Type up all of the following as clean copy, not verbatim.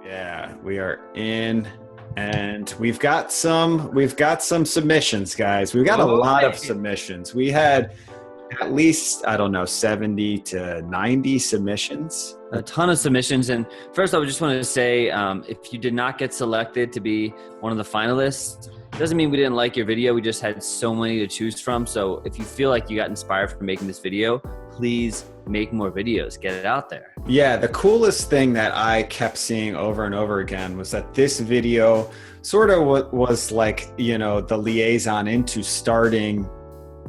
Yeah, we are in, and we've got some submissions, guys. We've got a lot of submissions. We had at least, I don't know, 70 to 90 submissions. A ton of submissions. And first, I just wanted to say, if you did not get selected to be one of the finalists, it doesn't mean we didn't like your video. We just had so many to choose from. So if you feel like you got inspired from making this video, please make more videos, get it out there. Yeah, the coolest thing that I kept seeing over and over again was that this video sort of was like, you know, the liaison into starting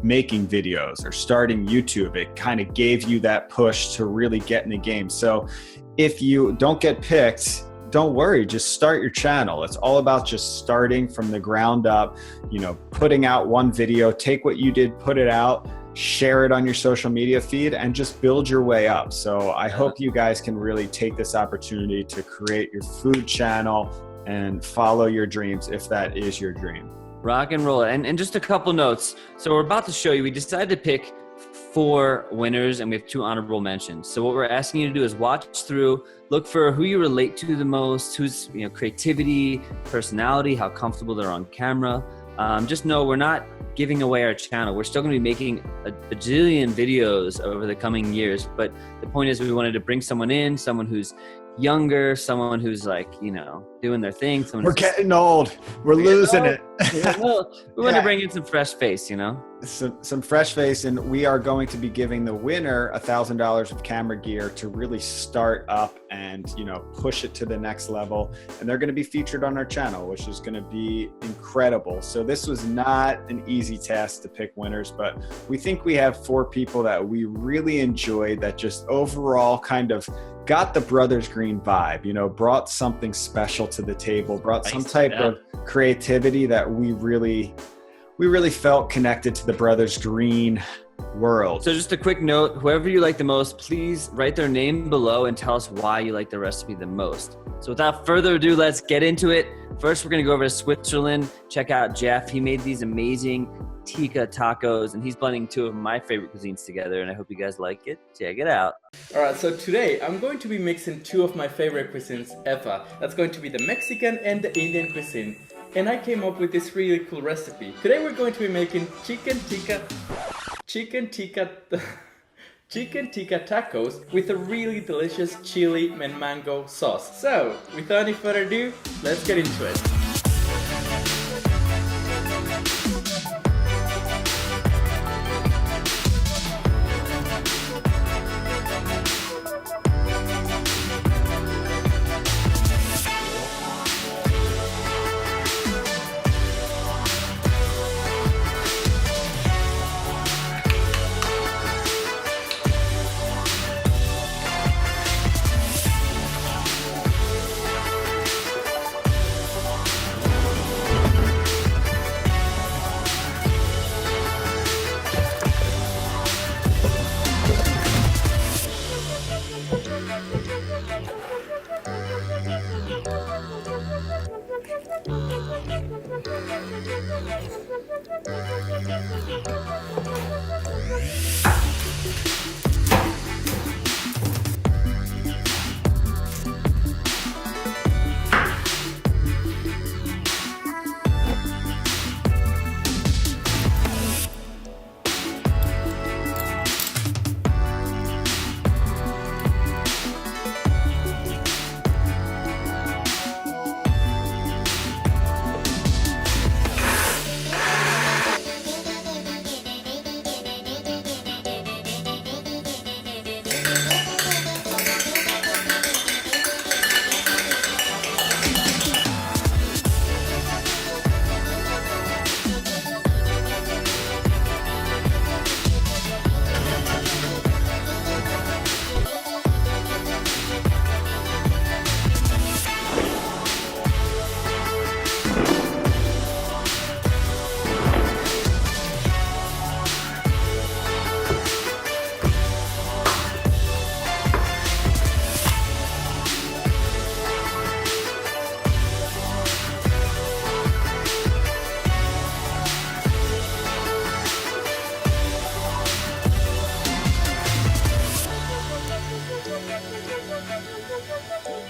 making videos or starting YouTube. It kind of gave you that push to really get in the game. So if you don't get picked, don't worry, just start your channel. It's all about just starting from the ground up, you know, putting out one video, take what you did, put it out, share it on your social media feed, and just build your way up. So I hope you guys can really take this opportunity to create your food channel and follow your dreams if that is your dream. Rock and roll. And just a couple notes. So we're about to show you, we decided to pick 4 winners and we have 2 honorable mentions. So what we're asking you to do is watch through, look for who you relate to the most, who's, you know, creativity, personality, how comfortable they're on camera. Just know we're not giving away our channel. We're still going to be making a bajillion videos over the coming years. But the point is we wanted to bring someone in, someone who's younger, someone who's like, you know, doing their thing. We're getting old. We're losing it. We want to bring in some fresh face, you know? Some fresh face, and we are going to be giving the winner $1,000 of camera gear to really start up and, you know, push it to the next level. And they're going to be featured on our channel, which is going to be incredible. So this was not an easy task to pick winners, but we think we have 4 people that we really enjoyed that just overall kind of got the Brothers Green vibe, you know, brought something special to the table, brought some type of creativity that we really felt connected to the Brothers Green world. So just a quick note, whoever you like the most, please write their name below and tell us why you like the recipe the most. So without further ado, let's get into it. First, we're gonna go over to Switzerland, check out Jeff. He made these amazing Tikka tacos, and he's blending 2 of my favorite cuisines together, and I hope you guys like it. Check it out. Alright, so today I'm going to be mixing 2 of my favorite cuisines ever. That's going to be the Mexican and the Indian cuisine. And I came up with this really cool recipe. Today we're going to be making chicken tikka tacos with a really delicious chili and mango sauce. So, without any further ado, let's get into it.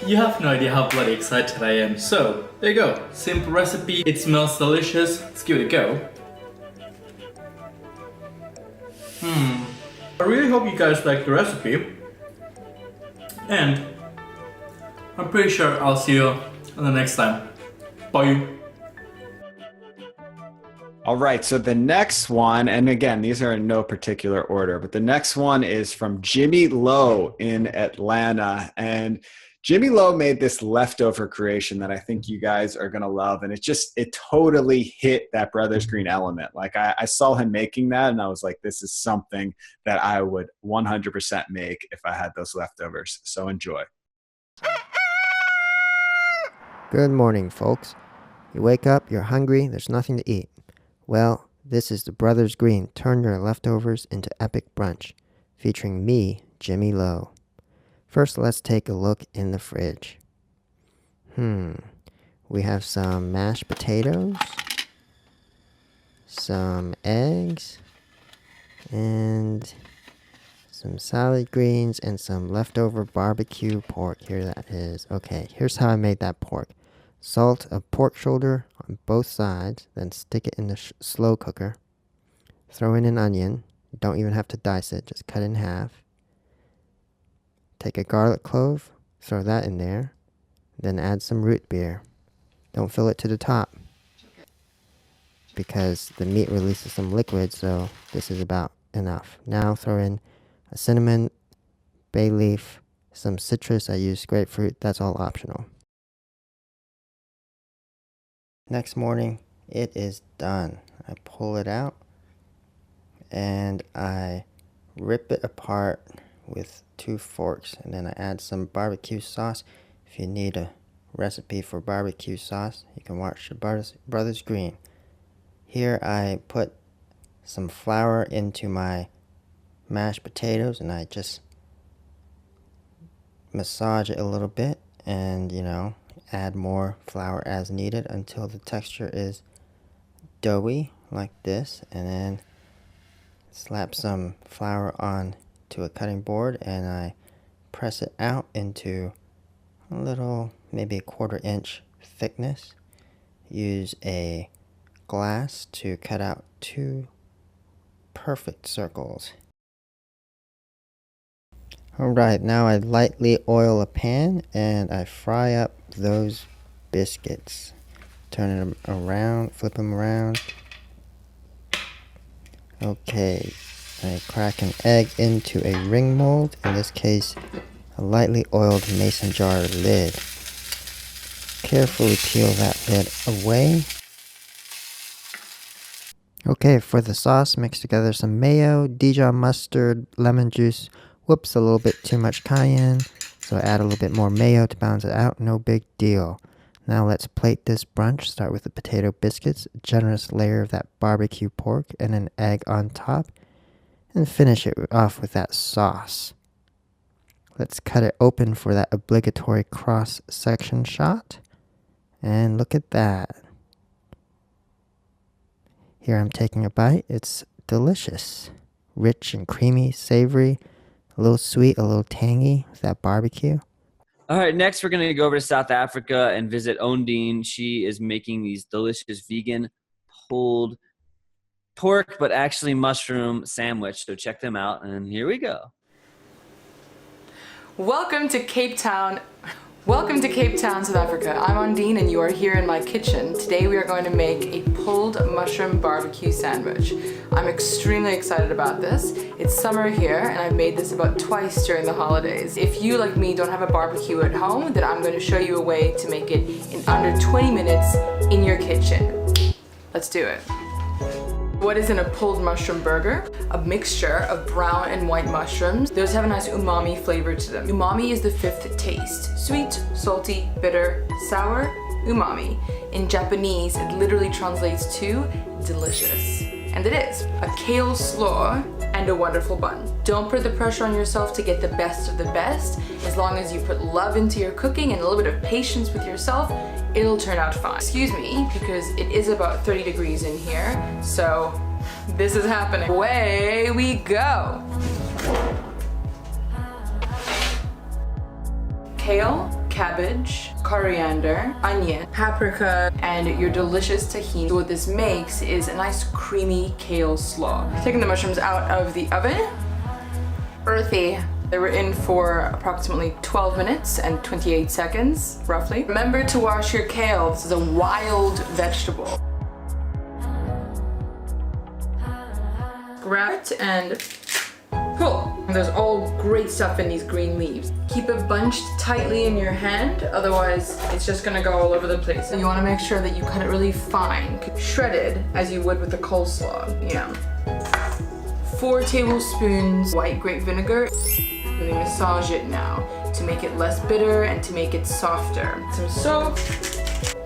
You have no idea how bloody excited I am. So, there you go. Simple recipe. It smells delicious. Let's give it a go. I really hope you guys like the recipe. And I'm pretty sure I'll see you on the next time. Bye. All right, so the next one, and again, these are in no particular order, but the next one is from Jimmy Lowe in Atlanta. And Jimmy Lowe made this leftover creation that I think you guys are going to love. And it totally hit that Brothers Green element. Like I saw him making that and I was like, this is something that I would 100% make if I had those leftovers. So enjoy. Good morning, folks. You wake up, you're hungry, there's nothing to eat. Well, this is the Brothers Green Turn Your Leftovers into Epic Brunch, featuring me, Jimmy Lowe. First, let's take a look in the fridge. We have some mashed potatoes, some eggs, and some salad greens, and some leftover barbecue pork. Here that is. Okay, here's how I made that pork. Salt a pork shoulder on both sides, then stick it in the slow cooker. Throw in an onion. You don't even have to dice it, just cut it in half. Take a garlic clove, throw that in there, then add some root beer. Don't fill it to the top because the meat releases some liquid, so this is about enough. Now throw in a cinnamon, bay leaf, some citrus. I use grapefruit. That's all optional. Next morning, it is done. I pull it out and I rip it apart with 2 forks, and then I add some barbecue sauce. If you need a recipe for barbecue sauce, you can watch the Brothers Green. Here I put some flour into my mashed potatoes and I just massage it a little bit and, add more flour as needed until the texture is doughy like this, and then slap some flour on to a cutting board and I press it out into a little, maybe a 1/4 inch thickness. Use a glass to cut out 2 perfect circles. Alright, now I lightly oil a pan and I fry up those biscuits. Turn them around, flip them around. Okay, I crack an egg into a ring mold, in this case a lightly oiled mason jar lid. Carefully peel that lid away. Okay, for the sauce, mix together some mayo, Dijon mustard, lemon juice. Whoops, a little bit too much cayenne, so I add a little bit more mayo to balance it out. No big deal. Now let's plate this brunch. Start with the potato biscuits, a generous layer of that barbecue pork, and an egg on top, and finish it off with that sauce. Let's cut it open for that obligatory cross-section shot. And look at that. Here I'm taking a bite. It's delicious. Rich and creamy, savory, a little sweet, a little tangy with that barbecue. All right, next we're going to go over to South Africa and visit Ondine. She is making these delicious vegan pulled pork, but actually mushroom sandwich. So check them out, and here we go. Welcome to Cape Town. Welcome to Cape Town, South Africa. I'm Ondine and you are here in my kitchen. Today we are going to make a pulled mushroom barbecue sandwich. I'm extremely excited about this. It's summer here and I've made this about twice during the holidays. If you, like me, don't have a barbecue at home, then I'm going to show you a way to make it in under 20 minutes in your kitchen. Let's do it. What is in a pulled mushroom burger? A mixture of brown and white mushrooms. Those have a nice umami flavor to them. Umami is the 5th taste. Sweet, salty, bitter, sour, umami. In Japanese, it literally translates to delicious. And it is. A kale slaw and a wonderful bun. Don't put the pressure on yourself to get the best of the best. As long as you put love into your cooking and a little bit of patience with yourself, it'll turn out fine. Excuse me, because it is about 30 degrees in here, so this is happening. Away we go. Kale cabbage, coriander, onion, paprika, and your delicious tahini. So what this makes is a nice creamy kale slaw. Taking the mushrooms out of the oven. Earthy. They were in for approximately 12 minutes and 28 seconds, roughly. Remember to wash your kale. This is a wild vegetable. Grab it and pull. There's all great stuff in these green leaves. Keep it bunched tightly in your hand, otherwise it's just gonna go all over the place. So you wanna make sure that you cut it really fine, shredded as you would with the coleslaw, 4 tablespoons white grape vinegar. Really massage it now to make it less bitter and to make it softer. Some soap.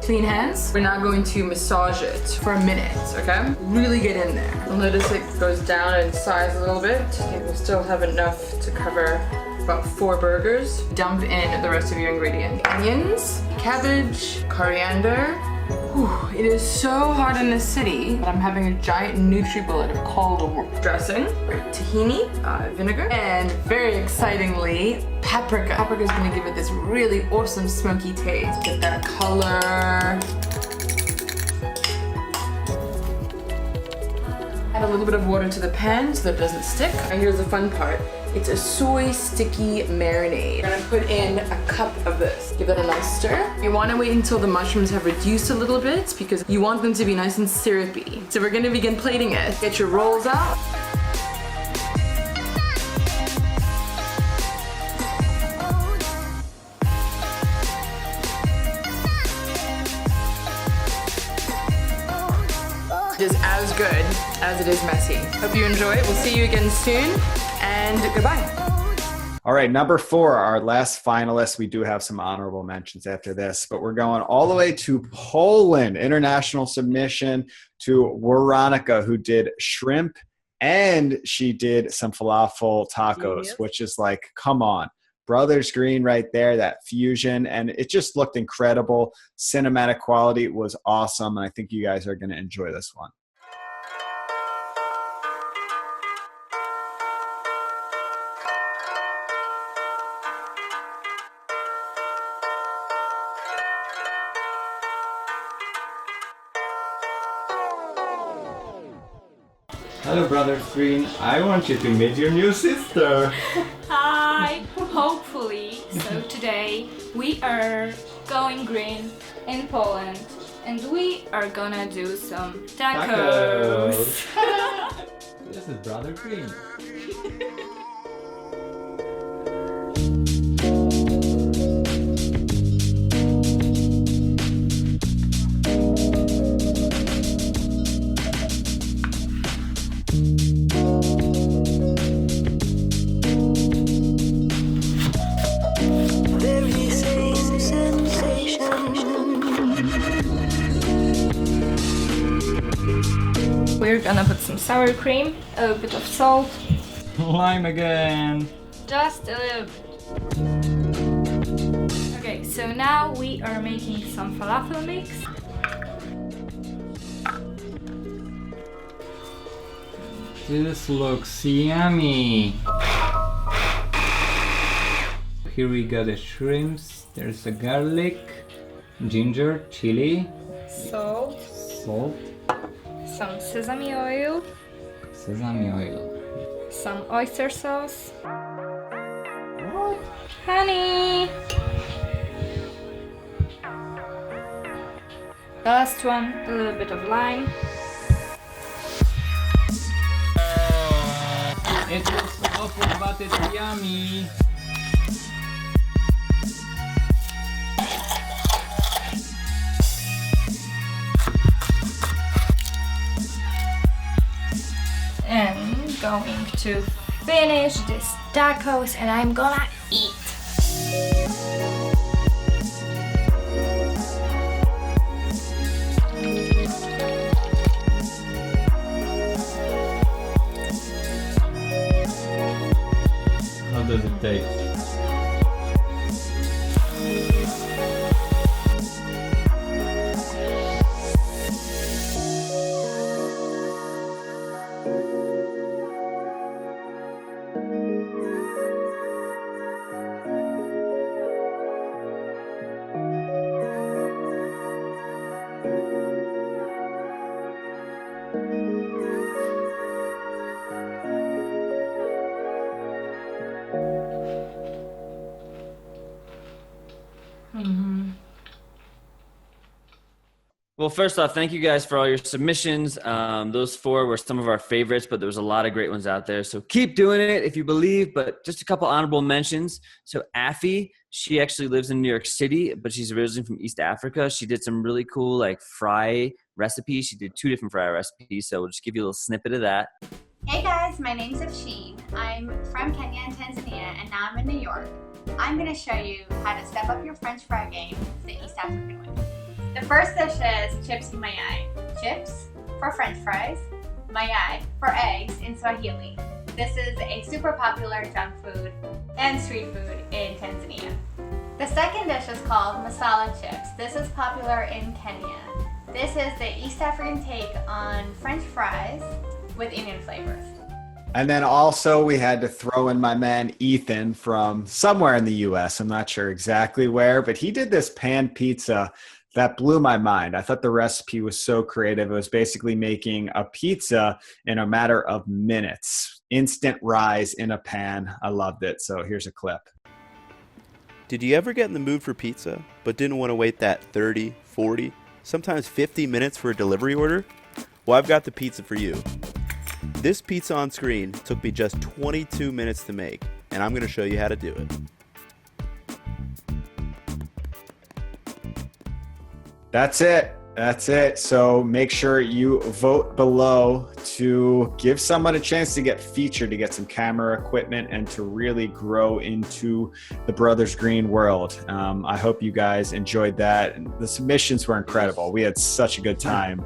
Clean hands. We're now going to massage it for a minute, okay? Really get in there. You'll notice it goes down in size a little bit. It will still have enough to cover about 4 burgers. Dump in the rest of your ingredients. Onions, cabbage, coriander. Whew, it is so hot in the city, but I'm having a giant NutriBullet of cold dressing, tahini, vinegar, and very excitingly, paprika. Paprika is going to give it this really awesome smoky taste. Get that color. Add a little bit of water to the pan so that it doesn't stick. And here's the fun part. It's a soy sticky marinade. We're gonna put in a cup of this. Give it a nice stir. You wanna wait until the mushrooms have reduced a little bit because you want them to be nice and syrupy. So we're gonna begin plating it. Get your rolls out. It is as good as it is messy. Hope you enjoy it. We'll see you again soon, and goodbye. All right, number 4, our last finalist. We do have some honorable mentions after this, but we're going all the way to Poland. International submission to Weronika, who did shrimp, and she did some falafel tacos, which is like, come on. Brothers Green right there, that fusion, and it just looked incredible. Cinematic quality was awesome, and I think you guys are going to enjoy this one. Hello, Brothers Green. I want you to meet your new sister. Hi, hopefully. So today we are going green in Poland and we are gonna do some tacos. This is Brother Green. We're gonna put some sour cream, a little bit of salt, Lime again. just a little bit. Okay, so now we are making some falafel mix. This looks yummy. Here we got the shrimps. There's the garlic, ginger, chili, Salt, salt, some sesame oil, some oyster sauce, honey. The last one, a little bit of lime. It looks awful, but it's yummy. And going to finish this tacos and I'm gonna eat. How does it taste? Well, first off, thank you guys for all your submissions. Those 4 were some of our favorites, but there was a lot of great ones out there. So keep doing it if you believe, but just a couple honorable mentions. So Affy, she actually lives in New York City, but she's originally from East Africa. She did some really cool like fry recipes. She did 2 different fry recipes. So we'll just give you a little snippet of that. Hey guys, my name's Affy. I'm from Kenya and Tanzania, and now I'm in New York. I'm going to show you how to step up your French fry game the East African way. The first dish is chips mayai. Chips for French fries, mayai for eggs in Swahili. This is a super popular junk food and street food in Tanzania. The second dish is called masala chips. This is popular in Kenya. This is the East African take on French fries with Indian flavors. And then also we had to throw in my man Ethan from somewhere in the US. I'm not sure exactly where, but he did this pan pizza that blew my mind. I thought the recipe was so creative. It was basically making a pizza in a matter of minutes. Instant rise in a pan. I loved it. So here's a clip. Did you ever get in the mood for pizza, but didn't want to wait that 30, 40, sometimes 50 minutes for a delivery order? Well, I've got the pizza for you. This pizza on screen took me just 22 minutes to make, and I'm going to show you how to do it. That's it. That's it. So make sure you vote below to give someone a chance to get featured, to get some camera equipment, and to really grow into the Brothers Green world. I hope you guys enjoyed that. The submissions were incredible. We had such a good time.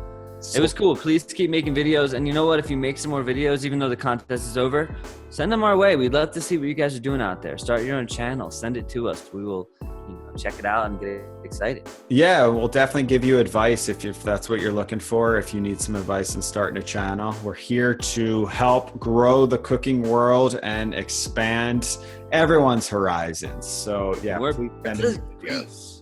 It was cool. Please keep making videos. And you know what? If you make some more videos, even though the contest is over, send them our way. We'd love to see what you guys are doing out there. Start your own channel. Send it to us. We will check it out and get excited. Yeah, we'll definitely give you advice if that's what you're looking for. If you need some advice in starting a channel, we're here to help grow the cooking world and expand everyone's horizons. So yeah, please send us videos.